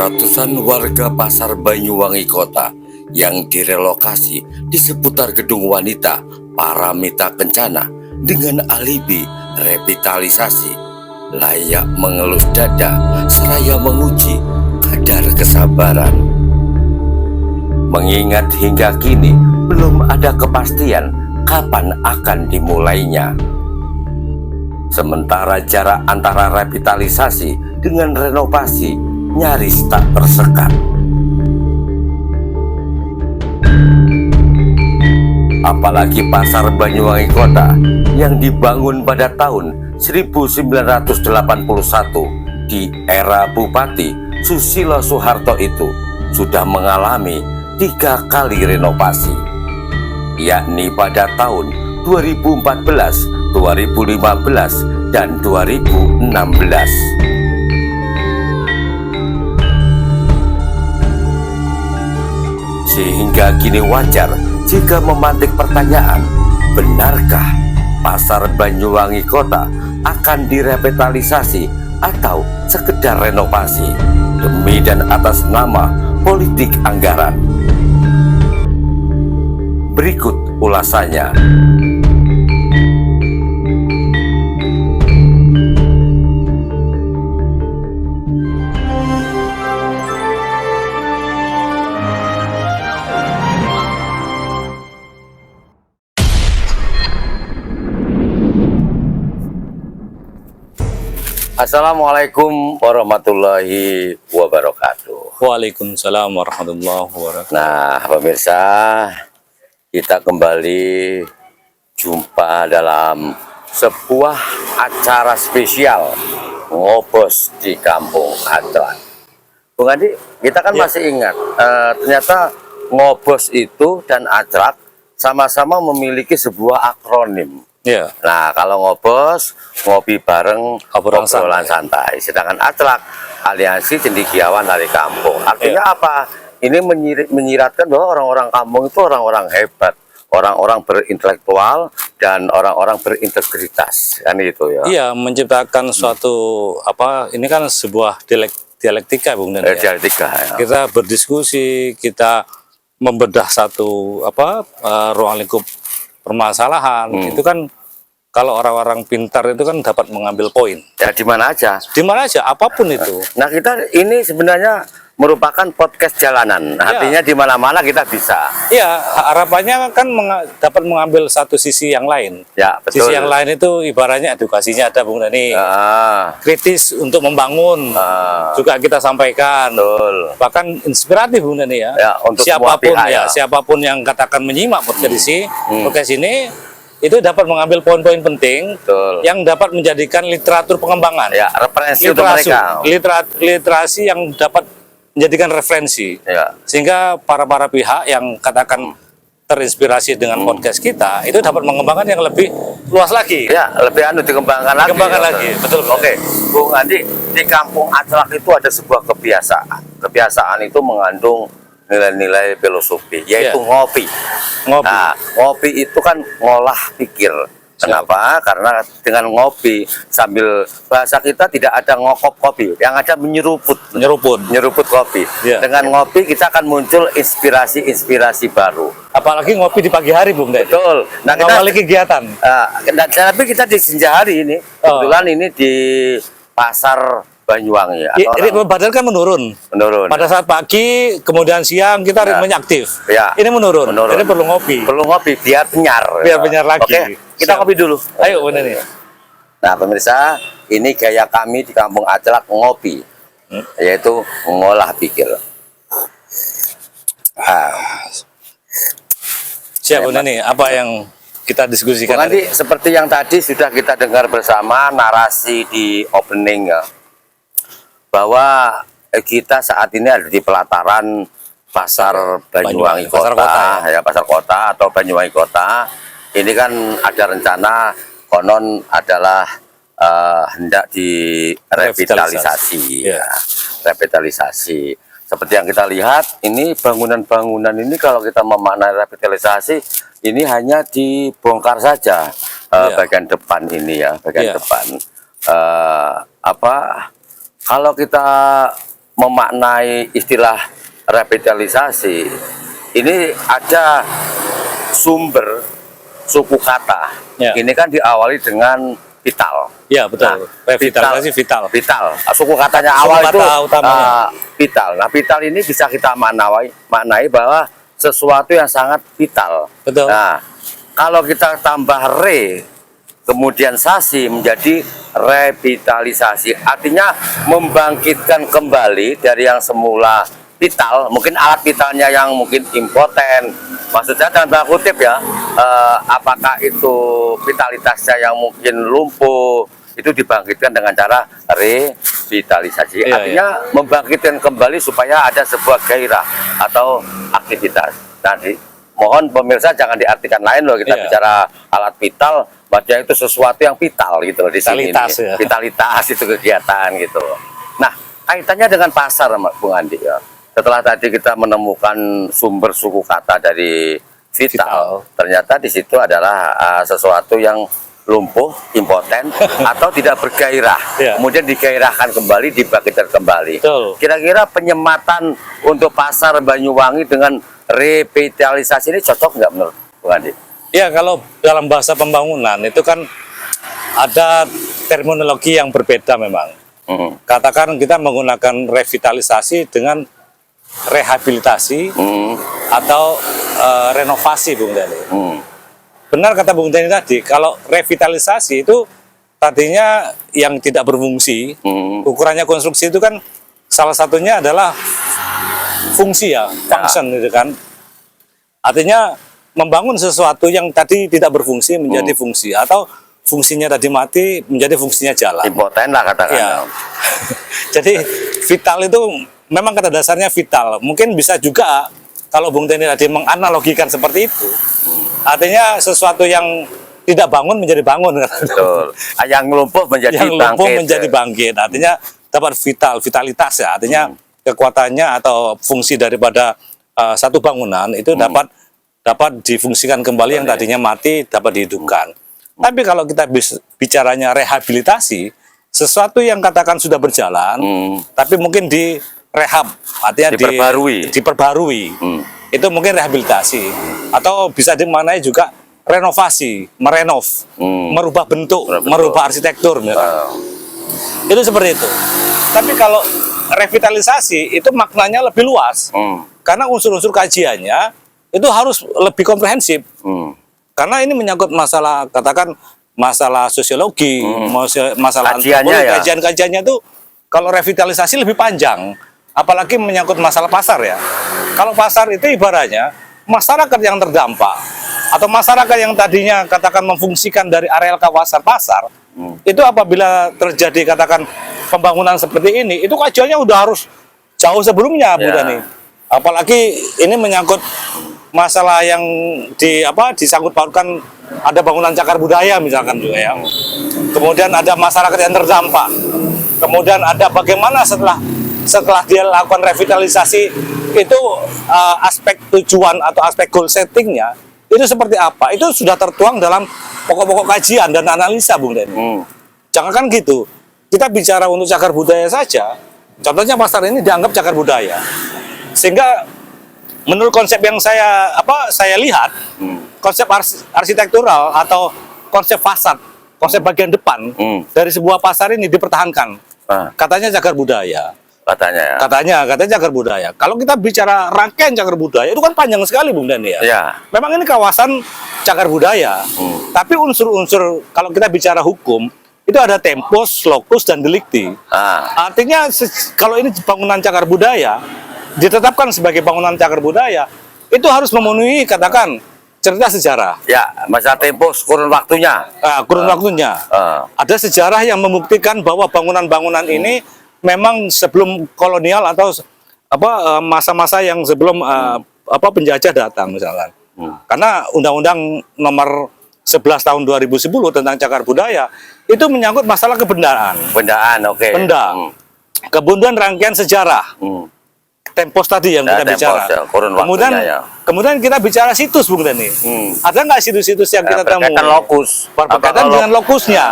Ratusan warga Pasar Banyuwangi Kota yang direlokasi di seputar Gedung Wanita Paramita Kencana dengan alibi revitalisasi layak mengelus dada seraya menguji kadar kesabaran. Mengingat hingga kini belum ada kepastian kapan akan dimulainya. Sementara jarak antara revitalisasi dengan renovasi nyaris tak tersekat. Apalagi Pasar Banyuwangi Kota yang dibangun pada tahun 1981 di era Bupati Susilo Soeharto itu sudah mengalami 3 kali renovasi, yakni pada tahun 2014, 2015, dan 2016. Sehingga kini wajar jika memantik pertanyaan, benarkah Pasar Banyuwangi Kota akan direvitalisasi atau sekedar renovasi demi dan atas nama politik anggaran? Berikut ulasannya. Assalamualaikum warahmatullahi wabarakatuh. Waalaikumsalam warahmatullahi wabarakatuh. Nah, pemirsa, kita kembali jumpa dalam sebuah acara spesial ngobos di Kampung Atrak. Bung Andi, kita kan masih ingat, ternyata ngobos itu dan Atrak sama-sama memiliki sebuah akronim. Ya. Nah, kalau ngobos, ngopi bareng, obrolan santai. Sedangkan Atrak, aliansi cendekiawan dari kampung. Artinya apa? Ini menyiratkan bahwa orang-orang kampung itu orang-orang hebat, orang-orang berintelektual, dan orang-orang berintegritas. Kan itu ya. Iya, menciptakan suatu ini kan sebuah dialektika, Bung Dan. Dialektika. Ya. Kita berdiskusi, kita membedah satu ruang lingkup permasalahan. Itu kan kalau orang-orang pintar itu kan dapat mengambil poin. Ya, di mana aja. Di mana aja, apapun itu. Nah, kita ini sebenarnya merupakan podcast jalanan. Artinya di mana-mana kita bisa. Iya, harapannya kan dapat mengambil satu sisi yang lain. Ya, betul. Sisi yang lain itu ibaratnya edukasinya ada, Bung Dani. Kritis untuk membangun juga kita sampaikan. Betul. Bahkan inspiratif, Bung Dani ya. Ya, untuk siapapun semua pihak, siapapun yang katakan menyimak podcast ini itu dapat mengambil poin-poin penting. Betul. Yang dapat menjadikan literatur pengembangan. Ya, referensi untuk mereka. Literasi yang dapat menjadikan referensi, sehingga para pihak yang katakan terinspirasi dengan podcast kita itu dapat mengembangkan yang lebih luas lagi. Ya, lebih dikembangkan lagi. Betul. Oke, Bung Andi, di Kampung Atrak itu ada sebuah kebiasaan. Kebiasaan itu mengandung nilai-nilai filosofi, yaitu ngopi. Nah, ngopi itu kan ngolah pikir. Kenapa? Karena dengan ngopi sambil bahasa kita tidak ada ngokop kopi, yang ada menyeruput kopi. Dengan ngopi kita akan muncul inspirasi baru. Apalagi ngopi di pagi hari, Bung. Betul. Nah, kita mengawali kegiatan. Tapi kita di senja hari ini, kebetulan ini di Pasar Banyuwangi. Ritme badan kan menurun. Pada saat pagi, kemudian siang kita ritmenya aktif. Ya. Ini menurun. Jadi perlu ngopi. Biar penyar. Lagi. Oke, kita ngopi dulu. Ayo, bener nih. Nah, pemirsa, ini gaya kami di Kampung Atrak ngopi, yaitu ngolah pikir. Siap, bener nih. Apa yang kita diskusikan? Nanti seperti yang tadi sudah kita dengar bersama narasi di opening ya, bahwa kita saat ini ada di pelataran Pasar Banyuwangi Kota, Pasar Kota atau Banyuwangi Kota. Ini kan ada rencana konon adalah hendak direvitalisasi. Revitalisasi. Seperti yang kita lihat, ini bangunan-bangunan ini kalau kita memaknai revitalisasi, ini hanya dibongkar saja bagian depan ini ya, bagian depan. Kalau kita memaknai istilah revitalisasi, ini ada sumber suku kata. Ya. Ini kan diawali dengan vital. Ya betul. Revitalisasi vital. Vital. Suku katanya Suku awal kata itu utamanya. vital. Nah, vital ini bisa kita maknai bahwa sesuatu yang sangat vital. Betul. Nah, kalau kita tambah kemudian sasi menjadi revitalisasi, artinya membangkitkan kembali dari yang semula vital, mungkin alat vitalnya yang mungkin impoten, maksudnya dalam tanda kutip ya, apakah itu vitalitasnya yang mungkin lumpuh, itu dibangkitkan dengan cara revitalisasi, artinya membangkitkan kembali supaya ada sebuah gairah atau aktivitas. Nanti mohon pemirsa jangan diartikan lain loh, kita bicara alat vital, berarti itu sesuatu yang vital gitu loh di sini. Vitalitas, ya. Vitalitas itu kegiatan gitu. Nah, kaitannya dengan pasar, Bung Andi ya. Setelah tadi kita menemukan sumber suku kata dari vital. Ternyata di situ adalah sesuatu yang lumpuh, impoten, atau tidak bergairah. Kemudian digairahkan kembali, dibangkitkan kembali. Kira-kira penyematan untuk pasar Banyuwangi dengan revitalisasi ini cocok nggak menurut Bung Andi? Ya, kalau dalam bahasa pembangunan itu kan ada terminologi yang berbeda memang. Katakan kita menggunakan revitalisasi dengan rehabilitasi atau renovasi, Bung Dani. Benar kata Bung Dani tadi, kalau revitalisasi itu tadinya yang tidak berfungsi, ukurannya konstruksi itu kan salah satunya adalah fungsi ya, function gitu kan. Artinya membangun sesuatu yang tadi tidak berfungsi menjadi fungsi, atau fungsinya tadi mati menjadi fungsinya jalan. Impoten lah katakan. Ya. Jadi vital itu memang kata dasarnya vital. Mungkin bisa juga kalau Bung Deni tadi menganalogikan seperti itu. Artinya sesuatu yang tidak bangun menjadi bangun. Betul. Yang lumpuh menjadi yang bangkit. Lumpuh menjadi bangkit. Artinya dapat vitalitas ya. Artinya kekuatannya atau fungsi daripada satu bangunan itu dapat difungsikan kembali, yang tadinya mati dapat dihidupkan. Tapi kalau kita bicaranya rehabilitasi, sesuatu yang katakan sudah berjalan, tapi mungkin direhab, artinya diperbarui. Itu mungkin rehabilitasi. Atau bisa dimaknai juga renovasi, merenov, merubah bentuk, merubah arsitektur. Itu seperti itu. Tapi kalau revitalisasi itu maknanya lebih luas, karena unsur-unsur kajiannya itu harus lebih komprehensif, karena ini menyangkut masalah, katakan masalah sosiologi, masalah antropologi, kajian-kajiannya itu kalau revitalisasi lebih panjang, apalagi menyangkut masalah pasar ya. Kalau pasar itu ibaratnya masyarakat yang terdampak atau masyarakat yang tadinya katakan memfungsikan dari areal kawasan pasar, itu apabila terjadi katakan pembangunan seperti ini, itu kajiannya udah harus jauh sebelumnya, Bu Dani. Apalagi ini menyangkut masalah yang disangkut pautkan, ada bangunan cagar budaya misalkan juga ya. Kemudian ada masyarakat yang terdampak. Kemudian ada bagaimana setelah dia lakukan revitalisasi itu aspek tujuan atau aspek goal settingnya itu seperti apa? Itu sudah tertuang dalam pokok-pokok kajian dan analisa, Bung Deni. Jangan kan gitu. Kita bicara untuk cagar budaya saja. Contohnya pasar ini dianggap cagar budaya. Sehingga menurut konsep yang saya lihat, konsep arsitektural atau konsep fasad, konsep bagian depan dari sebuah pasar ini dipertahankan. Katanya cagar budaya. Katanya cagar budaya. Kalau kita bicara rangkaian cagar budaya itu kan panjang sekali, Bung Dani ya. Memang ini kawasan cagar budaya. Tapi unsur-unsur kalau kita bicara hukum itu ada tempus, locus, dan delicti. Artinya kalau ini bangunan cagar budaya ditetapkan sebagai bangunan cagar budaya, itu harus memenuhi katakan cerita sejarah. Ya, masa tempus, kurun waktunya. Waktunya. Ada sejarah yang membuktikan bahwa bangunan-bangunan ini memang sebelum kolonial atau masa-masa yang sebelum penjajah datang misalkan. Karena Undang-Undang Nomor 11 tahun 2010 tentang cagar budaya itu menyangkut masalah kebendaan. Benda. Kemudian rangkaian sejarah. Tempos tadi yang kita bicara. Kemudian kita bicara situs, Bung Dani. Ada nggak situs-situs yang kita temui? Berkaitan dengan lokusnya.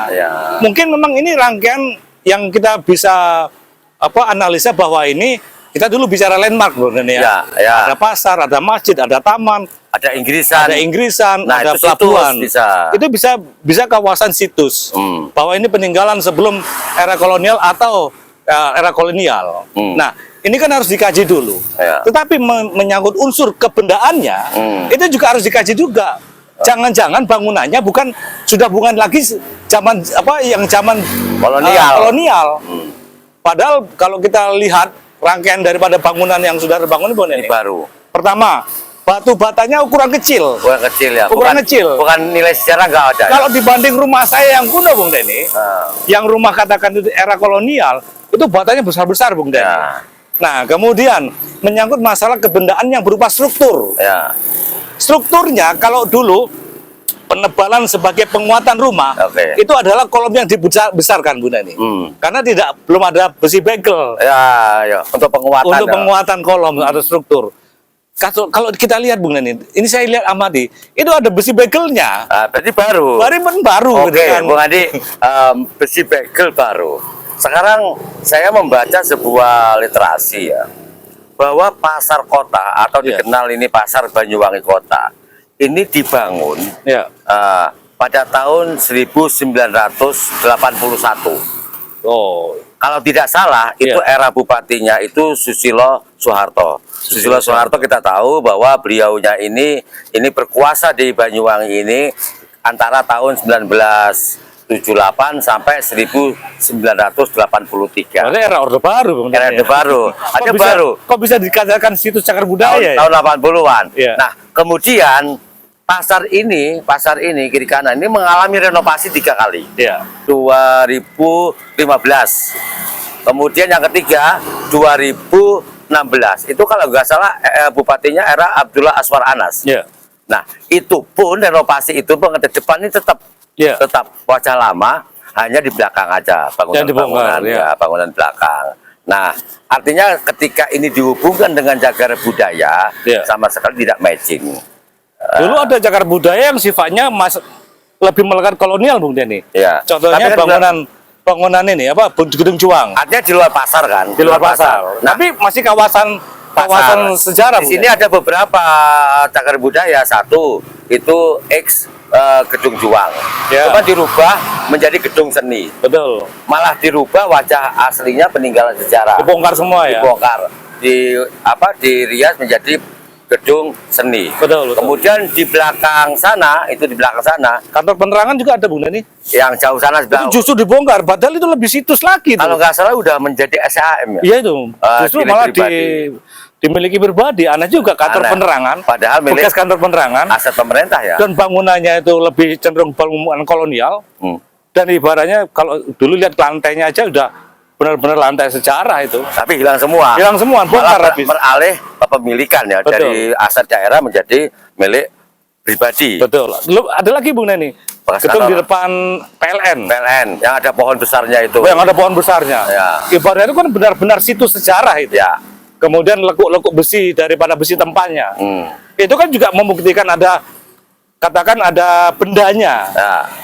Mungkin memang ini rangkaian yang kita bisa analisa bahwa ini kita dulu bicara landmark, Bung Deni, ya. Ada pasar, ada masjid, ada taman, ada Inggrisan, nah, ada itu pelabuhan. Itu bisa kawasan situs. Bahwa ini peninggalan sebelum era kolonial atau era kolonial. Nah, ini kan harus dikaji dulu. Tetapi menyangkut unsur kebendaannya, itu juga harus dikaji juga. Jangan-jangan bangunannya bukan lagi zaman kolonial. Padahal kalau kita lihat rangkaian daripada bangunan yang sudah terbangun ini baru. Pertama, batu batanya ukuran kecil. Ukuran kecil. Bukan nilai sejarah nggak ada. Kalau dibanding rumah saya yang kuno, Bung Deni, yang rumah katakan itu era kolonial, itu batanya besar-besar, Bung Deni. Nah, kemudian menyangkut masalah kebendaan yang berupa struktur. Strukturnya kalau dulu penebalan sebagai penguatan rumah itu adalah kolom yang dibesarkan, Bung Deni. Karena belum ada besi begel. Untuk penguatan kolom atau struktur. Kalau kita lihat, Bung Deni, ini saya lihat amati, itu ada besi begelnya. Berarti baru. Baru. Oke, Bung Adi, besi begel baru. Sekarang saya membaca sebuah literasi ya, bahwa pasar kota atau dikenal ini pasar Banyuwangi Kota ini dibangun pada tahun 1981. Kalau tidak salah, itu era bupatinya itu Susilo Soeharto. Susilo Soeharto kita tahu bahwa beliaunya ini berkuasa di Banyuwangi ini antara tahun 1978 sampai 1983. Berarti era Orde Baru. Era Orde Baru. Kok bisa dikatakan situs cagar budaya? Tahun 80-an. Nah, kemudian pasar ini kiri kanan ini mengalami renovasi 3 kali. 2015. Kemudian yang ketiga 2016. Itu kalau nggak salah bupatinya era Abdullah Aswar Anas. Nah, itu pun renovasi itu ke depan ini tetap wajah lama, hanya di belakang aja bangunan belakang. Nah, artinya ketika ini dihubungkan dengan cagar budaya sama sekali tidak matching. Dulu ada cagar budaya yang sifatnya lebih melekat kolonial, Bung Deni. Contohnya bangunan ini Gedung Juang. Artinya di luar pasar kan? Di luar pasar. Nah, tapi masih kawasan sejarah. Di sini ada beberapa cagar budaya. Satu itu Gedung Juang. Cuma dirubah menjadi gedung seni. Betul. Malah dirubah wajah aslinya peninggalan sejarah. Dibongkar semua ya. Dibongkar. Dirias menjadi gedung seni. Betul. Kemudian di belakang sana, kantor penerangan juga ada, Bung Deni. Yang jauh sana itu justru dibongkar, padahal itu lebih situs lagi. Kalau nggak salah udah menjadi SHM ya. Iya itu. Justru malah dimiliki pribadi. Aneh juga kantor penerangan. Padahal bekas kantor penerangan. Aset pemerintah ya. Dan bangunannya itu lebih cenderung bangunan kolonial. Dan ibaratnya kalau dulu lihat lantainya aja udah benar-benar lantai sejarah itu. Tapi hilang semua. Bongkar habis. Beralih kepemilikan ya. Betul. Dari aset daerah menjadi milik pribadi. Betul. Lalu ada lagi, Bung Neni. Gedung di depan PLN yang ada pohon besarnya itu. Yang ada pohon besarnya. Ibaratnya itu kan benar-benar situs sejarah itu. Kemudian lekuk-lekuk besi daripada besi tempatnya. Itu kan juga membuktikan ada bendanya,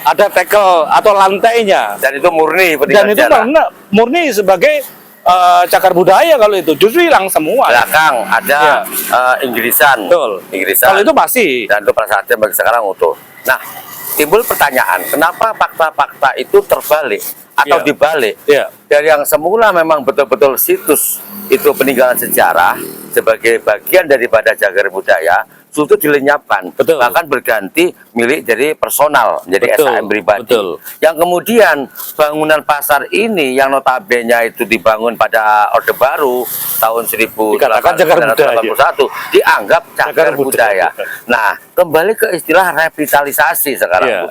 ada tekel atau lantainya. Dan itu murni peninggalan sejarah. Dan itu murni sebagai cagar budaya. Kalau itu justru hilang semua. Belakang ada Inggrisan. Betul. Kalau itu pasti. Dan itu prasasti bagi sekarang utuh. Nah, timbul pertanyaan, kenapa fakta-fakta itu terbalik atau dibalik? Dari yang semula memang betul-betul situs itu peninggalan sejarah sebagai bagian daripada cagar budaya, itu dilenyapkan, bahkan berganti milik dari personal, menjadi SHM pribadi. Yang kemudian bangunan pasar ini yang notabene itu dibangun pada Orde Baru tahun 1881 dianggap cagar budaya. Nah, kembali ke istilah revitalisasi sekarang,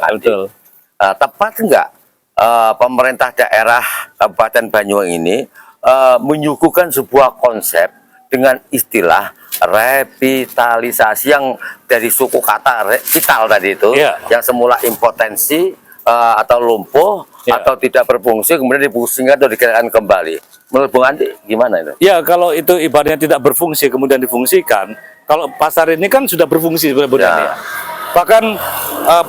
tepat enggak pemerintah daerah Kabupaten Banyuwangi ini menyuguhkan sebuah konsep dengan istilah revitalisasi yang dari suku kata vital tadi itu, yang semula impotensi atau lumpuh atau tidak berfungsi, kemudian difungsikan atau dikirakan kembali. Menurut Bung Andi gimana itu? Ya, kalau itu ibaratnya tidak berfungsi kemudian difungsikan, kalau pasar ini kan sudah berfungsi sebenarnya. Bahkan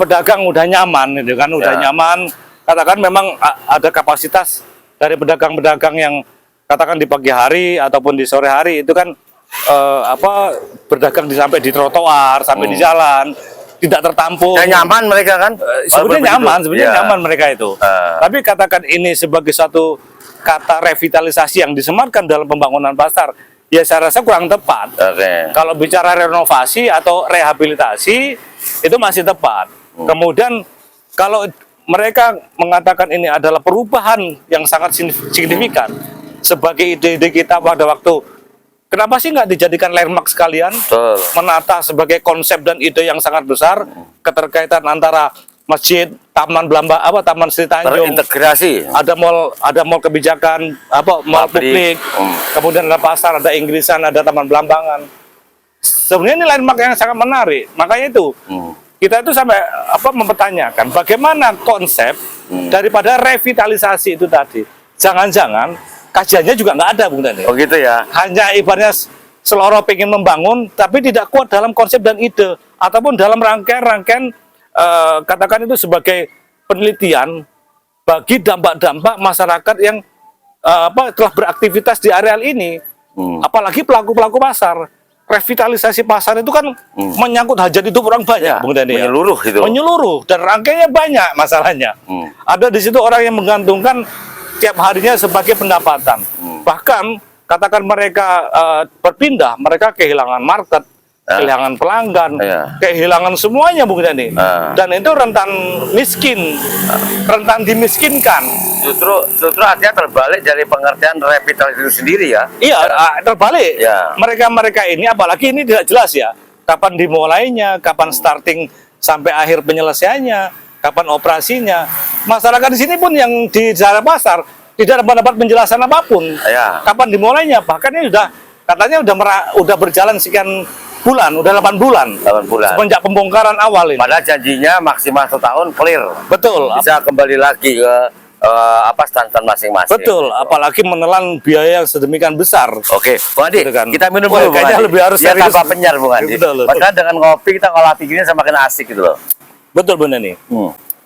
pedagang udah nyaman, itu kan udah nyaman. Katakan memang ada kapasitas dari pedagang-pedagang yang katakan di pagi hari ataupun di sore hari itu kan berdagang sampai di trotoar, sampai di jalan, tidak tertampung. Dan nyaman mereka kan? Sebenarnya Ya. nyaman mereka itu. Tapi katakan ini sebagai suatu kata revitalisasi yang disematkan dalam pembangunan pasar, ya saya rasa kurang tepat. Kalau bicara renovasi atau rehabilitasi itu masih tepat. Kemudian kalau mereka mengatakan ini adalah perubahan yang sangat signifikan sebagai ide-ide kita pada waktu, kenapa sih nggak dijadikan landmark sekalian? Betul. Menata sebagai konsep dan ide yang sangat besar, keterkaitan antara masjid, taman Taman Sri Tanjung, terintegrasi. ada mall kebijakan, mall publik, kemudian ada pasar, ada Inggrisan, ada taman Belambangan. Sebenarnya ini landmark yang sangat menarik. Makanya itu kita itu sampai mempertanyakan bagaimana konsep daripada revitalisasi itu tadi. Jangan-jangan kajiannya juga nggak ada, Bung Dani. Oh gitu ya. Hanya ibaratnya seloro pengen membangun, tapi tidak kuat dalam konsep dan ide, ataupun dalam rangkaian katakan itu sebagai penelitian bagi dampak-dampak masyarakat yang telah beraktivitas di areal ini, apalagi pelaku-pelaku pasar. Revitalisasi pasar itu kan menyangkut hajat hidup orang banyak, Bung Dani. Menyeluruh gitu. Menyeluruh dan rangkaiannya banyak masalahnya. Ada di situ orang yang menggantungkan tiap harinya sebagai pendapatan. Bahkan katakan mereka berpindah, mereka kehilangan market, kehilangan pelanggan, kehilangan semuanya, Bung Dani. Dan itu rentan miskin, rentan dimiskinkan. Justru artinya terbalik dari pengertian revitalisasi itu sendiri ya. Iya, terbalik. Ya. Mereka ini, apalagi ini tidak jelas ya, kapan dimulainya, kapan starting sampai akhir penyelesaiannya, kapan operasinya. Masyarakat di sini pun yang di jalan pasar tidak mendapat penjelasan apapun. Ya. Kapan dimulainya? Bahkan ini katanya udah berjalan sekian bulan, udah 8 bulan. 8 bulan. Semenjak pembongkaran awal ini. Padahal janjinya maksimal 1 tahun clear. Betul. Bisa kembali lagi ke stand-stand masing-masing. Betul, apalagi menelan biaya yang sedemikian besar. Oke, Bung Adi, Gitu kan. kita minum Wah, dulu, Bung kayaknya Adi. lebih harus Biar serius. tanpa penyar, Bung Adi. Betul. Padahal dengan ngopi kita ngolah pikirnya semakin asik gitu loh. Betul, Bunda nih.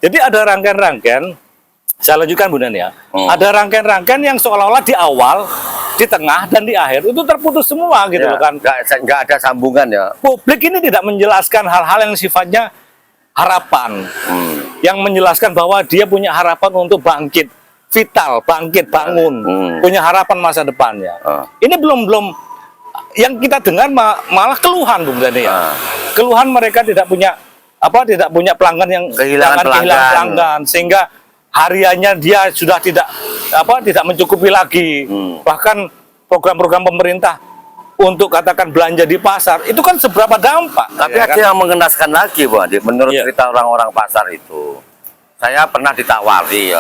Jadi ada rangkaian-rangkaian, saya lanjutkan, Bunda nih ya. Ada rangkaian-rangkaian yang seolah-olah di awal, di tengah, dan di akhir itu terputus semua gitu loh kan. Nggak ada sambungan ya. Publik ini tidak menjelaskan hal-hal yang sifatnya harapan, yang menjelaskan bahwa dia punya harapan untuk bangkit, vital, bangkit, bangun, punya harapan masa depannya. Ini belum yang kita dengar malah keluhan, Bung Dani ya. Keluhan mereka tidak punya pelanggan yang kehilangan pelanggan, sehingga hariannya dia sudah tidak mencukupi lagi. Bahkan program-program pemerintah untuk katakan belanja di pasar itu kan seberapa dampak. Tapi ya ada kan? yang mengenaskan lagi, Bung Adi. Menurut Iya. cerita orang-orang pasar itu, saya pernah ditawari.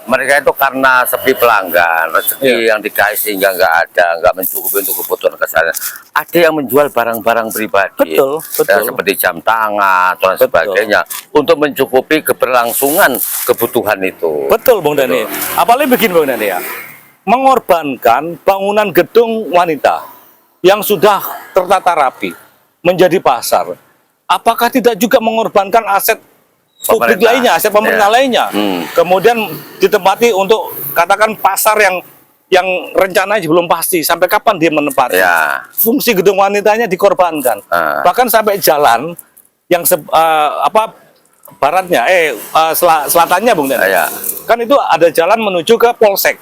Mereka itu karena sepi pelanggan, rezeki yang dikasih sehingga nggak mencukupi untuk kebutuhan keseharian. Ada yang menjual barang-barang pribadi, Betul. ya, seperti jam tangan dan sebagainya, untuk mencukupi keberlangsungan kebutuhan itu. Betul, Bung Dani. Apalagi begini, Bung Dani ya, mengorbankan bangunan gedung wanita yang sudah tertata rapi menjadi pasar. Apakah tidak juga mengorbankan aset publik lainnya, aset pemerintah lainnya, kemudian ditempati untuk katakan pasar yang rencananya belum pasti sampai kapan dia menempati. Fungsi gedung wanitanya dikorbankan, bahkan sampai jalan yang baratnya, selatannya, Bung Dani, kan itu ada jalan menuju ke Polsek.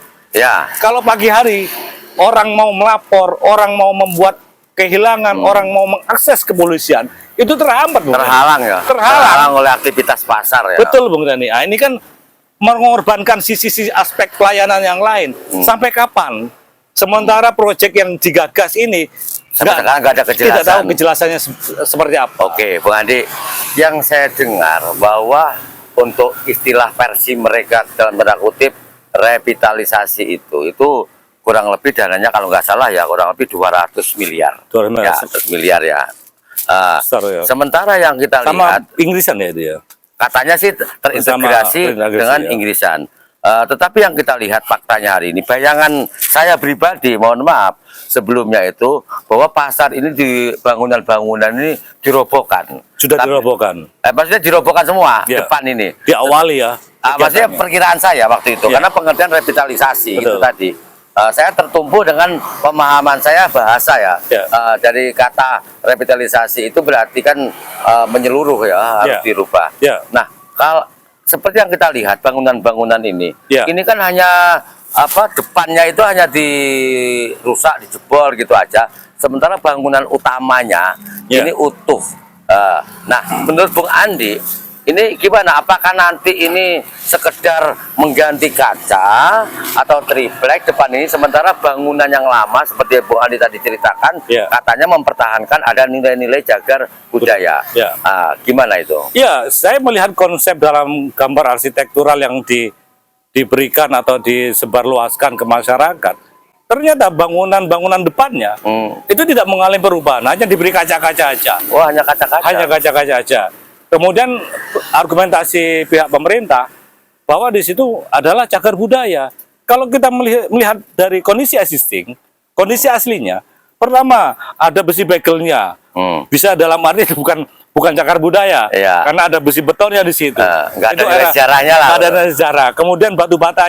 Kalau pagi hari orang mau melapor, orang mau membuat kehilangan, orang mau mengakses kepolisian, itu terhambat, Bung Terhalang Dani. ya. Terhalang oleh aktivitas pasar ya. Betul, Bung Dani. Nah, ini kan mengorbankan sisi aspek pelayanan yang lain. Sampai kapan? Sementara proyek yang digagas ini Sampai sekarang nggak ada kejelasan. Tidak tahu kejelasannya seperti apa. Oke, Bung Andi, yang saya dengar bahwa untuk istilah versi mereka dalam tanda kutip revitalisasi itu kurang lebih dananya kalau nggak salah ya kurang lebih 200 miliar. 200 miliar ya. Ya. Sementara yang kita sama lihat Inggrisan ya dia. Katanya sih terintegrasi dengan Inggrisan. Tetapi yang kita lihat faktanya hari ini, bayangan saya pribadi, mohon maaf, sebelumnya itu bahwa pasar ini di bangunan-bangunan ini dirobohkan. Sudah dirobohkan. Maksudnya dirobohkan semua depan ini. Diawali ya. Maksudnya perkiraan saya waktu itu, karena pengertian revitalisasi itu tadi. saya tertumpu dengan pemahaman saya bahasa ya. Ya. Dari kata revitalisasi itu berarti kan menyeluruh ya, harus Ya. dirubah. Ya. Nah, kalau seperti yang kita lihat bangunan-bangunan ini, Ya. ini kan hanya depannya itu hanya dirusak, dijebol gitu aja. Sementara bangunan utamanya Ya. ini utuh. Nah, menurut Bung Andi, ini gimana? Apakah nanti ini sekedar mengganti kaca atau triplek depan ini, sementara bangunan yang lama seperti yang Bung Andi tadi ceritakan, Ya. katanya mempertahankan ada nilai-nilai cagar budaya. Ya. Gimana itu? Ya, saya melihat konsep dalam gambar arsitektural yang diberikan atau disebarluaskan ke masyarakat. Ternyata bangunan-bangunan depannya itu tidak mengalami perubahan, hanya diberi kaca-kaca aja. Oh, hanya kaca-kaca. Hanya kaca-kaca aja. Kemudian argumentasi pihak pemerintah bahwa di situ adalah cagar budaya. Kalau kita melihat dari kondisi existing, kondisi aslinya, pertama ada besi begelnya. Bisa dalam arti bukan cagar budaya, Iya. karena ada besi betonnya di situ. Nggak ada Itu nilai sejarahnya lah. nggak ada nilai sejarah. Kemudian batu bata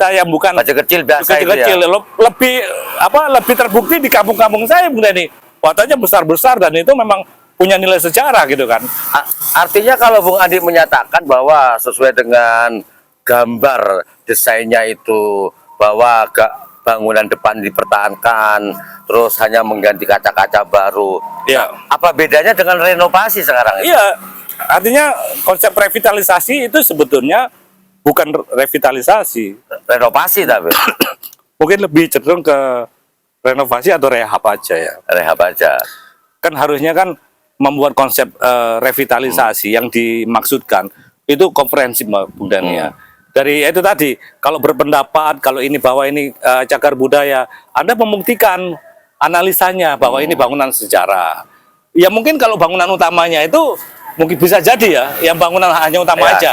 yang bukan Batu kecil biasa itu ya. kecil-kecil, lebih terbukti di kampung-kampung saya, Bung Denny. Batanya besar-besar dan itu memang punya nilai sejarah gitu kan. Artinya kalau Bung Andi menyatakan bahwa sesuai dengan gambar desainnya itu bahwa bangunan depan dipertahankan, terus hanya mengganti kaca-kaca baru. Iya. Apa bedanya dengan renovasi sekarang ini? Iya, artinya konsep revitalisasi itu sebetulnya bukan revitalisasi, Renovasi tapi mungkin lebih cenderung ke renovasi atau rehab aja ya. rehab aja. Kan harusnya kan membuat konsep revitalisasi yang dimaksudkan itu komprehensif, Bung Dani ya. Dari itu tadi, kalau berpendapat kalau ini bahwa ini cagar budaya, Anda membuktikan analisanya bahwa ini bangunan sejarah. Ya mungkin kalau bangunan utamanya itu mungkin bisa jadi ya, yang bangunan hanya utama Ya, aja.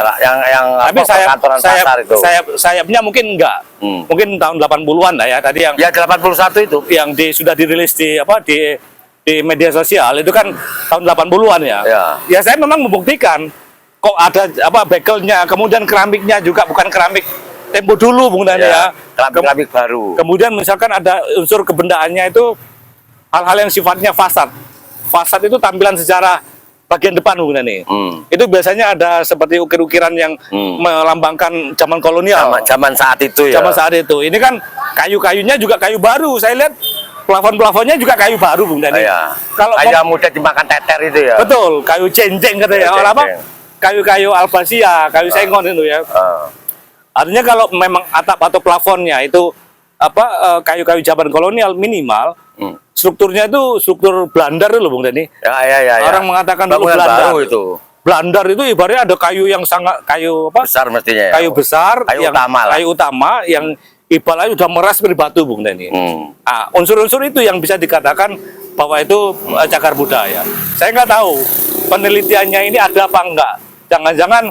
yang Tapi perkantoran pasar itu. sayapnya mungkin enggak. Mungkin tahun 80-an lah ya tadi yang Ya 81 itu. sudah dirilis di media sosial itu kan tahun 80-an ya. Ya. Ya saya memang membuktikan kok ada bekelnya, kemudian keramiknya juga bukan keramik tempo dulu, Bung Dani ya. Keramik baru. Kemudian misalkan ada unsur kebendaannya itu hal-hal yang sifatnya fasad. Fasad itu tampilan secara bagian depan, Bung Dani. Itu biasanya ada seperti ukir-ukiran yang melambangkan zaman kolonial. Zaman saat itu ya. Zaman saat itu. Ini kan kayu-kayunya juga kayu baru. Saya lihat plafon-plafonnya juga kayu baru, Bung Dani. Iya. Kalau kayu yang mudah dimakan teter itu ya. betul, kayu cenceng katanya. Kayu Apa? cenceng. Kayu-kayu albasia, kayu sengon itu ya. Artinya kalau memang atap atau plafonnya itu kayu-kayu zaman kolonial minimal, strukturnya itu struktur blandar loh, Bung Dani. Ya. Orang mengatakan dulu bangunan blandar. baru itu. Blandar itu ibaratnya ada kayu yang sangat Besar mestinya ya. kayu besar, Kayu utama lah. kayu utama yang ibaratnya sudah meras seperti batu, Bung Dani. Unsur-unsur itu yang bisa dikatakan bahwa itu cagar budaya. Saya nggak tahu penelitiannya ini ada apa enggak. Jangan-jangan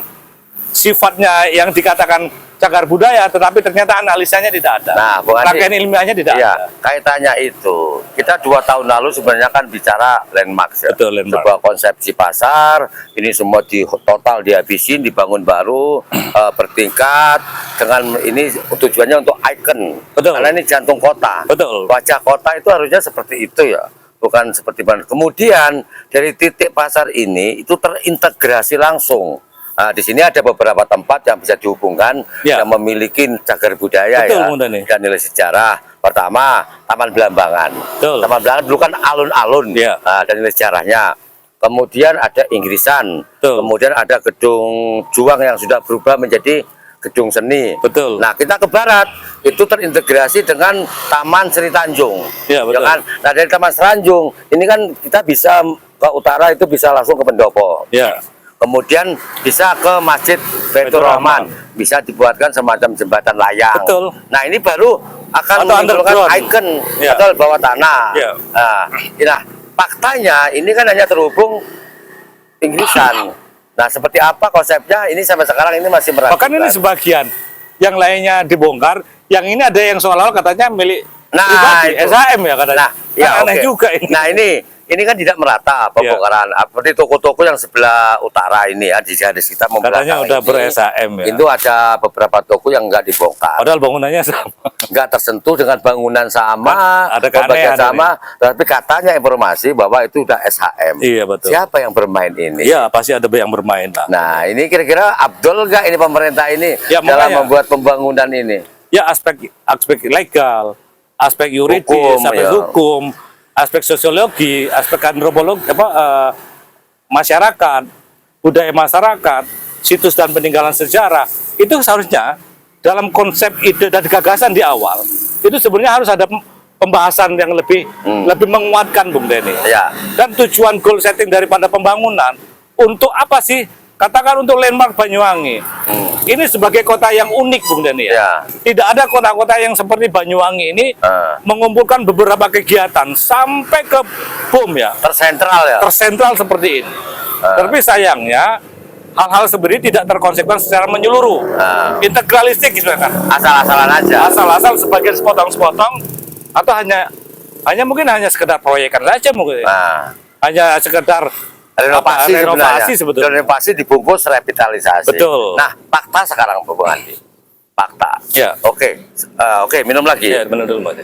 sifatnya yang dikatakan cagar budaya, tetapi ternyata analisanya tidak ada. Nah, Bung Andi, rangkaian ilmiahnya tidak iya, ada. kaitannya itu. Kita 2 tahun lalu sebenarnya kan bicara landmark ya. Betul, landmark. Sebuah konsepsi pasar, ini semua total dihabisin, dibangun baru, bertingkat, dengan ini tujuannya untuk ikon. Betul. Karena ini jantung kota. Betul. Wajah kota itu harusnya seperti itu ya. Bukan seperti mana. Kemudian dari titik pasar ini itu terintegrasi langsung. Nah, di sini ada beberapa tempat yang bisa dihubungkan Ya. yang memiliki cagar budaya. Betul, ya Bung Dani. dan nilai sejarah. Pertama, Taman Belambangan. Betul. Taman Belambangan dulu kan alun-alun, Ya. dan nilai sejarahnya. Kemudian ada Inggrisan. Betul. Kemudian ada Gedung Juang yang sudah berubah menjadi gedung seni. Betul. Nah, kita ke barat itu terintegrasi dengan Taman Sri Tanjung. Ya, betul. kan? Nah, dari Taman Sri Tanjung ini kan kita bisa ke utara itu bisa langsung ke Pendopo. Ya. Kemudian bisa ke Masjid Baitur Rahman, bisa dibuatkan semacam jembatan layang. Betul. Nah, ini baru akan Atau menimbulkan underground. ikon Ya. atau bawah tanah. Ya. Nah, faktanya ini kan hanya terhubung Inggrisan. Nah, seperti apa konsepnya? Ini sampai sekarang ini masih meragukan. Bahkan ini sebagian, yang lainnya dibongkar, yang ini ada yang seolah-olah katanya milik Nah, pribadi, itu. SHM ya katanya. Nah, ya, Kan aneh oke. juga ini. Nah, ini ini kan tidak merata pembongkaran. Seperti toko-toko yang sebelah utara ini ya, di garis kita Katanya udah ber-SHM ya. Itu ada beberapa toko yang nggak dibongkar. Padahal bangunannya sama. Nggak tersentuh dengan bangunan sama, Ada pembagian keanehan sama, tapi katanya informasi bahwa itu udah SHM. Iya betul. Siapa yang bermain ini? Iya pasti ada yang bermain lah. Nah, ini kira-kira Abdul nggak ini pemerintah ini Ya, dalam makanya. membuat pembangunan ini? Ya aspek legal, aspek yuridis, Hukum, aspek ya. hukum, aspek sosiologi, aspek antropologi, masyarakat, budaya masyarakat, situs dan peninggalan sejarah, itu seharusnya dalam konsep ide dan gagasan di awal itu sebenarnya harus ada pembahasan yang lebih menguatkan, Bung Denny. Ya. Dan tujuan goal setting daripada pembangunan untuk apa sih? Katakan untuk landmark Banyuwangi. Ini sebagai kota yang unik, Bung Denny ya. Ya. Tidak ada kota-kota yang seperti Banyuwangi ini mengumpulkan beberapa kegiatan sampai ke BOM ya. Tersentral ya. Tersentral seperti ini. Tapi sayangnya hal-hal seperti ini tidak terkonsepkan secara menyeluruh. Integralistik gitu kan. Asal-asalan aja. Asal-asal sebagian sepotong-sepotong atau mungkin hanya sekedar proyekan saja mungkin. Hanya sekedar Renovasi sebetulnya. Renovasi dibungkus revitalisasi. Betul. Nah, fakta sekarang Bung Andi. Fakta. Ya. Oke, minum lagi. Ya, benar dulu Mas.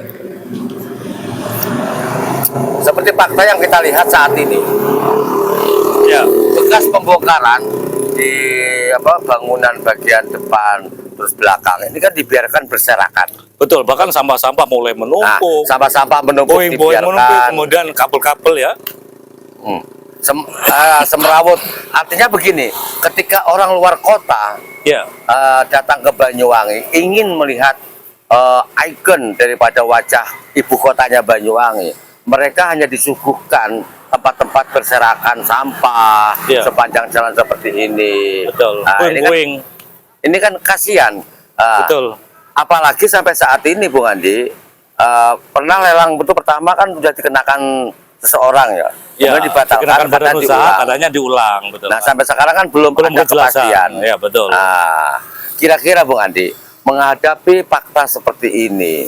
Seperti fakta yang kita lihat saat ini. Ya. Bekas pembongkaran di bangunan bagian depan terus belakang ini kan dibiarkan berserakan. Betul, bahkan sampah-sampah mulai menumpuk. Sampah-sampah menumpuk Puing-puing menumpuk, dibiarkan. kemudian kabel-kabel ya. Semerawut. Artinya begini, ketika orang luar kota Ya. datang ke Banyuwangi ingin melihat ikon daripada wajah ibu kotanya Banyuwangi, mereka hanya disuguhkan tempat-tempat berserakan sampah sepanjang jalan seperti ini. Betul. Puing-puing. Ini kan kasihan. Betul. Apalagi sampai saat ini, Bung Andi, pernah lelang itu pertama kan sudah dikenakan seseorang ya. Ya, Kemudian dibatalkan, dikenakan badan katanya usaha, diulang. katanya diulang, betul. Nah, sampai sekarang kan belum ada kejelasan. kepastian. Ya, betul. Nah, kira-kira Bung Andi, menghadapi fakta seperti ini,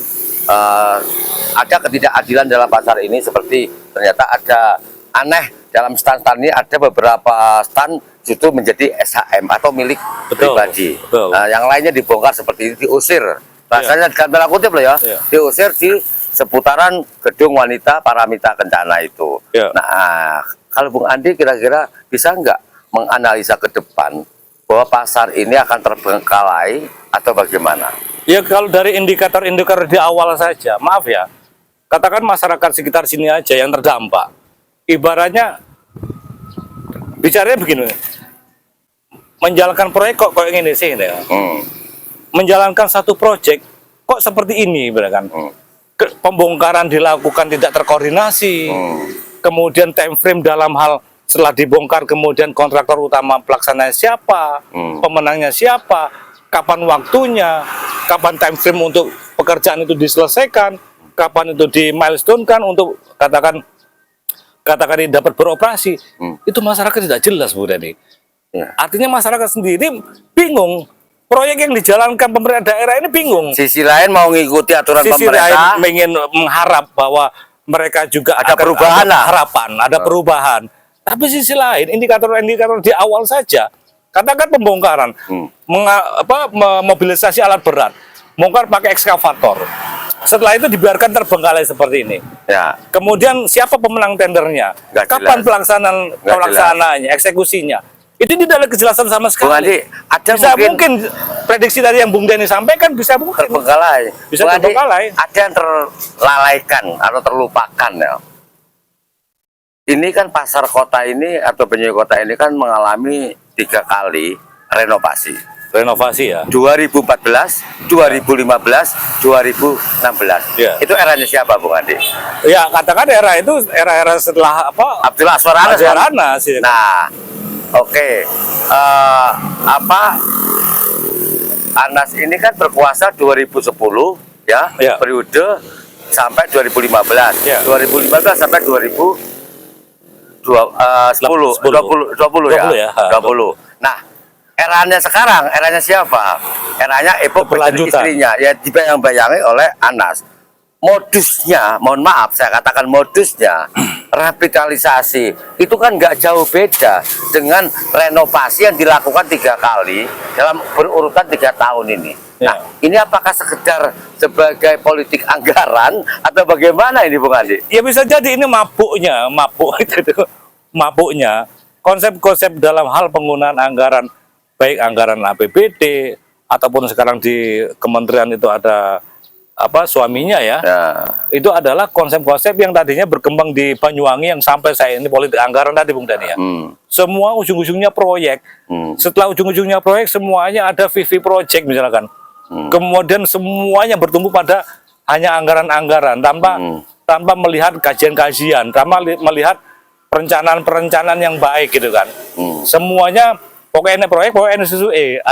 ada ketidakadilan dalam pasar ini seperti ternyata ada aneh dalam stand-stand ini, ada beberapa stand justru menjadi SHM atau milik pribadi. Betul. Nah, yang lainnya dibongkar seperti ini, diusir. Rasanya dalam tanda kutip loh ya, diusir di seputaran gedung wanita Paramita Kencana itu. Ya. Nah, kalau Bung Andi kira-kira bisa nggak menganalisa ke depan bahwa pasar ini akan terbengkalai atau bagaimana? Ya kalau dari indikator-indikator di awal saja, maaf ya, katakan masyarakat sekitar sini aja yang terdampak. Ibaratnya, bicaranya begini, menjalankan proyek kok kayak gini sih, ya. Menjalankan satu proyek kok seperti ini, kan? Pembongkaran dilakukan tidak terkoordinasi, kemudian time frame dalam hal setelah dibongkar kemudian kontraktor utama pelaksananya siapa, pemenangnya siapa, kapan waktunya, kapan time frame untuk pekerjaan itu diselesaikan, kapan itu di milestone-kan untuk katakan ini dapat beroperasi, itu masyarakat tidak jelas, Bu Dhani. Artinya masyarakat sendiri bingung. Proyek yang dijalankan pemerintah daerah ini bingung. Sisi lain mau mengikuti aturan Sisi pemerintah. lain ingin mengharap bahwa mereka juga ada perubahan, ada harapan, ada perubahan. Tapi sisi lain, indikator-indikator di awal saja, katakan pembongkaran, mobilisasi alat berat, bongkar pakai ekskavator. Setelah itu dibiarkan terbengkalai seperti ini. Ya. Kemudian siapa pemenang tendernya? Kapan pelaksanaannya, eksekusinya? Itu tidak ada kejelasan sama sekali. Bung Andi, ada bisa mungkin prediksi tadi yang Bung Dhani sampaikan bisa mungkin terbengkalai. Bisa terbengkalai. Ada yang terlalaikan atau terlupakan ya. Ini kan pasar kota ini atau Banyuwangi kota ini kan mengalami 3 kali renovasi. Renovasi ya. 2014, 2015, 2016. Ya. Itu eranya siapa, Bung Andi? Ya, katakan era itu era setelah Abdullah Azwar Anas. sih. Nah, oke. Anas ini kan berkuasa 2010 ya, periode sampai 2015. 2015 sampai 2020 ya. 20. Nah, eranya sekarang, eranya siapa? Eranya epok istrinya, ya dibayang-bayangi oleh Anas. Modusnya, mohon maaf saya katakan modusnya, revitalisasi itu kan nggak jauh beda dengan renovasi yang dilakukan 3 kali dalam berurutan 3 tahun ini. Nah, ini apakah sekedar sebagai politik anggaran atau bagaimana ini Bung Andi? Ya bisa jadi ini mabuk itu mabuknya konsep-konsep dalam hal penggunaan anggaran, baik anggaran APBD ataupun sekarang di kementerian itu ada apa suaminya ya. Itu adalah konsep-konsep yang tadinya berkembang di Banyuwangi yang sampai saya ini politik anggaran tadi Bung Dani ya. Semua ujung-ujungnya proyek. Setelah ujung-ujungnya proyek semuanya ada VV project misalkan. Kemudian semuanya bertumbuh pada hanya anggaran-anggaran tanpa melihat kajian-kajian, tanpa melihat perencanaan-perencanaan yang baik gitu kan. Semuanya pokoknya proyek pokoknya sesuai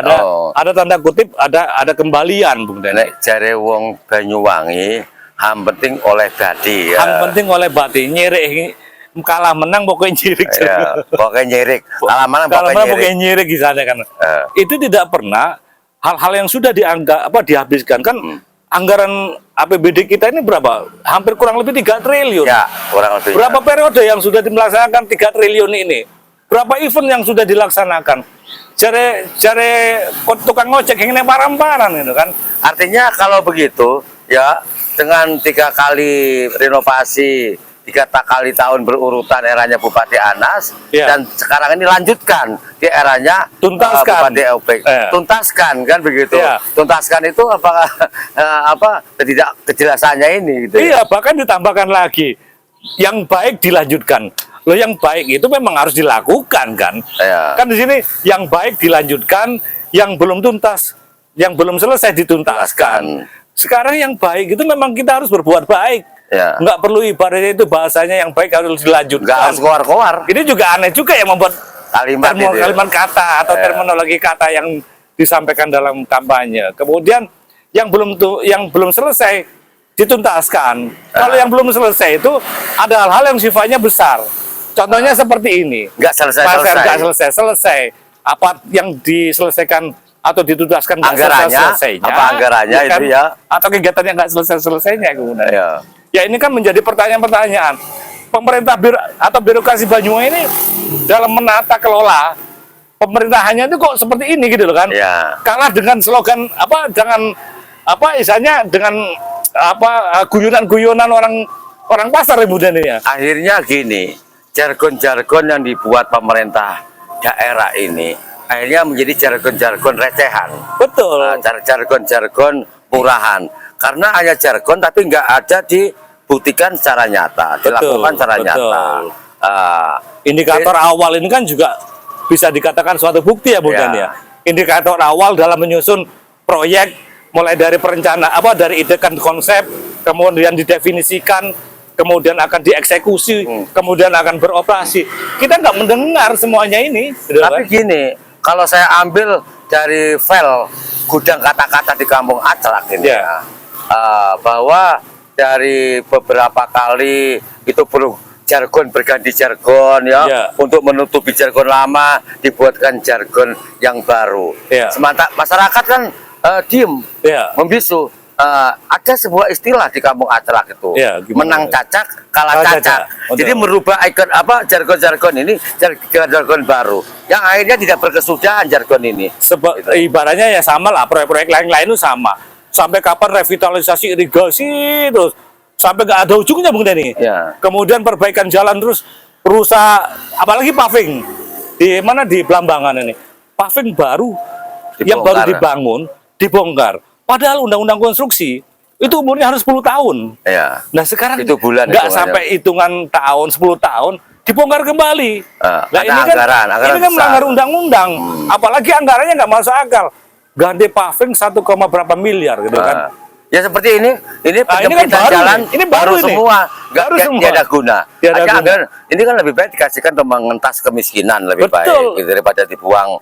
ada tanda kutip ada kembalian Bung Dani. Jare wong Banyuwangi ham penting oleh badi ya. Ham penting oleh badi nyirik kalah menang pokoknya nyirik. Ya, pokoknya nyirik. Kalah menang pokoknya nyirik di sana kan. Itu tidak pernah hal-hal yang sudah dihabiskan kan anggaran APBD kita ini berapa? Hampir kurang lebih 3 triliun. Ya, kurang lebih. Berapa periode yang sudah dilaksanakan 3 triliun ini? Berapa event yang sudah dilaksanakan? Jare tukang ngojek yang param-paran itu kan. Artinya kalau begitu ya dengan 3 kali renovasi 3 kali tahun berurutan eranya Bupati Anas dan sekarang ini lanjutkan di eranya Bupati Eupik. Tuntaskan kan begitu. Tuntaskan itu apakah tidak kejelasannya ini gitu. Iya, bahkan ditambahkan lagi yang baik dilanjutkan. Loh yang baik itu memang harus dilakukan kan. Kan di sini yang baik dilanjutkan, yang belum tuntas, yang belum selesai dituntaskan. Sekarang yang baik itu memang kita harus berbuat baik. Nggak perlu ibaratnya itu bahasanya yang baik harus dilanjutkan. Nggak harus keluar-keluar. Ini juga aneh juga yang membuat kalimat kata atau terminologi kata yang disampaikan dalam kampanye. Kemudian yang belum selesai dituntaskan. Kalau yang belum selesai itu ada hal-hal yang sifatnya besar. Contohnya seperti ini. Nggak selesai. Apa yang diselesaikan atau dituntaskan anggarannya? Apa anggarannya ya kan? Itu ya? Atau kegiatan yang nggak selesainya kemudian. Ya ini kan menjadi pertanyaan-pertanyaan. Pemerintah atau birokrasi Banyuwangi ini dalam menata kelola pemerintahannya itu kok seperti ini gitu loh kan? Kalah dengan slogan istilahnya dengan guyonan orang pasar kemudian ini ya. Akhirnya gini, jargon-jargon yang dibuat pemerintah daerah ini akhirnya menjadi jargon-jargon recehan. Betul. Jargon-jargon murahan. Karena hanya jargon tapi nggak ada dibuktikan secara nyata, dilakukan secara nyata. Indikator awal ini kan juga bisa dikatakan suatu bukti ya bukan ya. Indikator awal dalam menyusun proyek mulai dari dari ide kan konsep, kemudian didefinisikan, kemudian akan dieksekusi, kemudian akan beroperasi. Kita nggak mendengar semuanya ini. Tapi gini, kalau saya ambil dari file gudang kata-kata di Kampung Aclak ini bahwa dari beberapa kali itu perlu jargon berganti jargon untuk menutupi jargon lama dibuatkan jargon yang baru. Sementara masyarakat kan diem, membisu. Ada sebuah istilah di Kampung Aclak itu menang cacak, kalah cacak. Jadi merubah ikon jargon-jargon ini jargon baru yang akhirnya tidak berkesudahan jargon ini. Ibaratnya ya sama lah, proyek-proyek lain-lain itu sama. Sampai kapan revitalisasi irigasi terus sampai nggak ada ujungnya Bung Deni. Kemudian perbaikan jalan terus berusaha, apalagi paving di Blambangan ini, paving baru yang baru dibangun dibongkar. Padahal undang-undang konstruksi itu umurnya harus 10 tahun. Nah sekarang itu bulan nggak sampai hitungan tahun, 10 tahun dibongkar kembali. Nah ini kan melanggar undang-undang. Apalagi anggarannya nggak masuk akal. Ganti paving 1, berapa miliar gitu kan. Ya seperti ini penyempitan jalan ini baru semua, nggak ada guna. Ini kan lebih baik dikasihkan untuk mengentas kemiskinan lebih baik daripada dibuang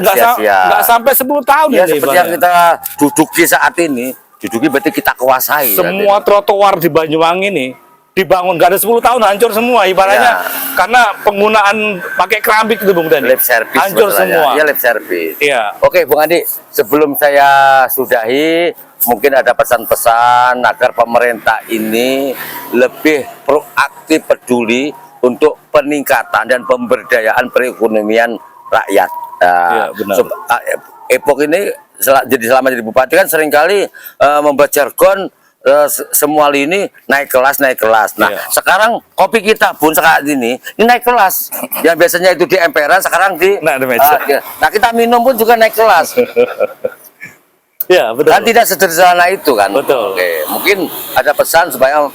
sia-sia. Nggak sampai 10 tahun ya, ini seperti yang kita duduki saat ini. Duduki berarti kita kuasai. Semua trotoar di Banyuwangi ini dibangun gak ada 10 tahun hancur semua ibaratnya karena penggunaan pakai keramik itu Bung Dani. Lip service hancur semua. Iya, lip service. Iya. Oke, Bung Andi, sebelum saya sudahi, mungkin ada pesan-pesan agar pemerintah ini lebih proaktif peduli untuk peningkatan dan pemberdayaan perekonomian rakyat. Iya, benar. Epok ini jadi selama jadi bupati kan seringkali membuat jargon semua lini naik kelas. Nah, sekarang kopi kita pun saat ini naik kelas. Yang biasanya itu di emperan, sekarang di meja. Nah, kita minum pun juga naik kelas. Ya, betul. Kan tidak sederhana itu kan. Betul. Oke, mungkin ada pesan supaya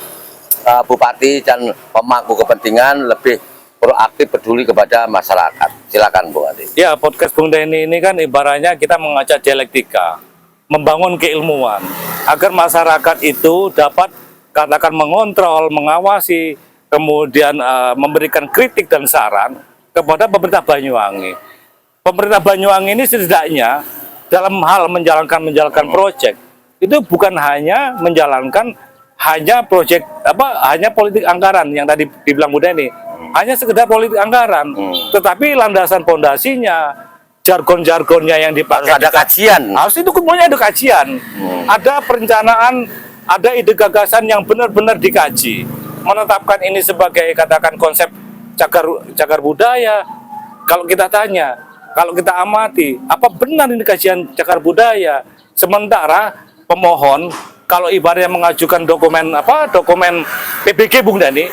bupati dan pemangku kepentingan lebih proaktif peduli kepada masyarakat. Silakan Bu Andi. Ya, podcast Bung Dani ini kan ibaratnya kita mengajak dialektika, membangun keilmuan agar masyarakat itu dapat katakan mengontrol, mengawasi, kemudian memberikan kritik dan saran kepada pemerintah Banyuwangi. Pemerintah Banyuwangi ini setidaknya dalam hal menjalankan proyek itu bukan hanya menjalankan proyek hanya politik anggaran yang tadi dibilang Bu Dani, hanya sekedar politik anggaran, tetapi landasan pondasinya, jargon-jargonnya yang dipakai harus ada kajian. Harus itu kemudian ada kajian, ada perencanaan, ada ide gagasan yang benar-benar dikaji, menetapkan ini sebagai katakan konsep cagar budaya. Kalau kita tanya, kalau kita amati, apa benar ini kajian cagar budaya? Sementara pemohon kalau ibaratnya mengajukan dokumen PBG Bung Dani,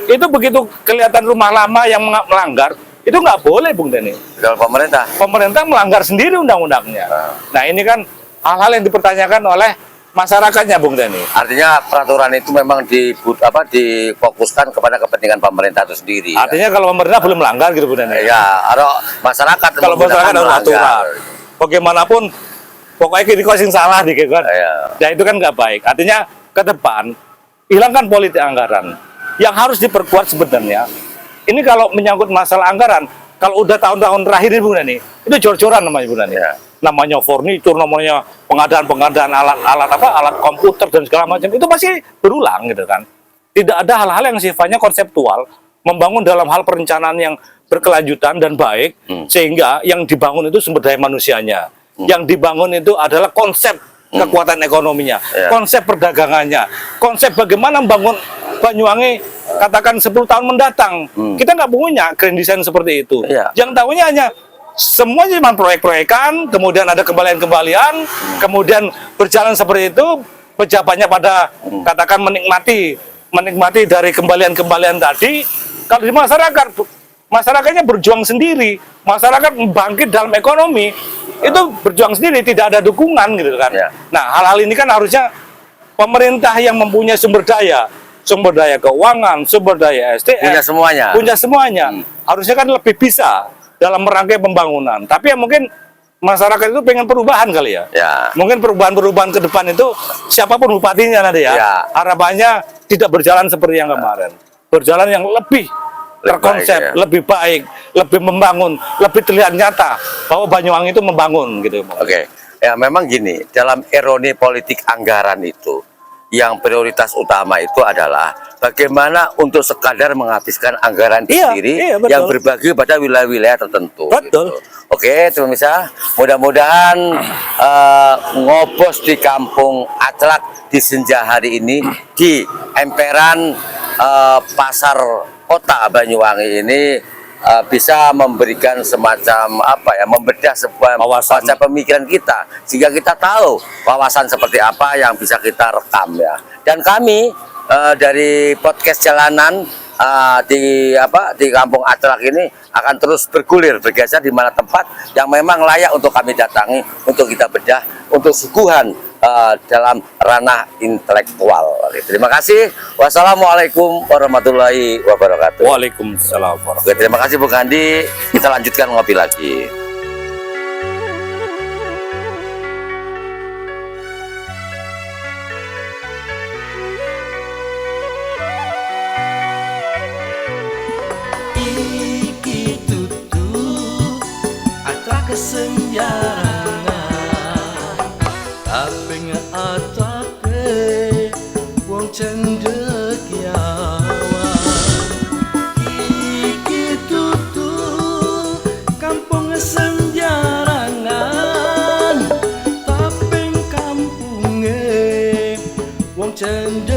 itu begitu kelihatan rumah lama yang melanggar, itu nggak boleh Bung Dani. Kalau pemerintah melanggar sendiri undang-undangnya. Nah, ini kan hal-hal yang dipertanyakan oleh masyarakatnya Bung Dani. Artinya peraturan itu memang difokuskan kepada kepentingan pemerintah itu sendiri. Artinya kalau pemerintah belum melanggar gitu Bung Dani. Ya, masyarakat kalau masyarakat harus aturan. Bagaimanapun pokoknya kita sing salah dikit kan. Ya itu kan nggak baik. Artinya ke depan hilangkan politik anggaran. Yang harus diperkuat sebenarnya ini kalau menyangkut masalah anggaran, kalau udah tahun-tahun terakhir ini Bung Dani, itu jor-joran namanya Bung Dani. Namanya furnitur, namanya pengadaan alat komputer dan segala macam, itu masih berulang gitu kan. Tidak ada hal-hal yang sifatnya konseptual, membangun dalam hal perencanaan yang berkelanjutan dan baik, sehingga yang dibangun itu sumber daya manusianya. Yang dibangun itu adalah konsep kekuatan ekonominya, konsep perdagangannya, konsep bagaimana membangun Banyuwangi katakan 10 tahun mendatang. Kita nggak punya grand design seperti itu. Yang tahunya hanya semuanya cuma proyek-proyekan, kemudian ada kembalian-kembalian, kemudian berjalan seperti itu, pejabatnya pada katakan menikmati dari kembalian-kembalian tadi. Kalau di masyarakatnya berjuang sendiri, masyarakat bangkit dalam ekonomi, itu berjuang sendiri, tidak ada dukungan gitu kan. Nah, hal-hal ini kan harusnya pemerintah yang mempunyai sumber daya keuangan, sumber daya SDM, punya semuanya. Harusnya kan lebih bisa dalam merangkai pembangunan. Tapi ya mungkin masyarakat itu pengen perubahan kali ya. Mungkin perubahan-perubahan ke depan itu siapapun bupatinya nanti harapannya tidak berjalan seperti yang kemarin. Berjalan yang lebih terkonsep, lebih baik, lebih membangun, lebih terlihat nyata bahwa Banyuwangi itu membangun gitu. Oke. Ya memang gini, dalam ironi politik anggaran itu yang prioritas utama itu adalah bagaimana untuk sekadar menghabiskan anggaran sendiri yang berbagi pada wilayah-wilayah tertentu. Betul. Gitu. Oke, pemirsa, mudah-mudahan ngobos di Kampung Aclak di senja hari ini di emperan pasar kota Banyuwangi ini bisa memberikan semacam membedah sebuah wawasan pemikiran kita sehingga kita tahu wawasan seperti apa yang bisa kita rekam ya. Dan kami dari podcast jalanan di Kampung Aclak ini akan terus bergulir bergeser di mana tempat yang memang layak untuk kami datangi untuk kita bedah untuk suguhan dalam ranah intelektual. Terima kasih. Wassalamualaikum warahmatullahi wabarakatuh. Waalaikumsalam warahmatullahi wabarakatuh. Terima kasih Bung Andi. Kita lanjutkan ngopi lagi. Iki tutu Aclak kesenjangan tapi nggak atake wong cendekia sendiri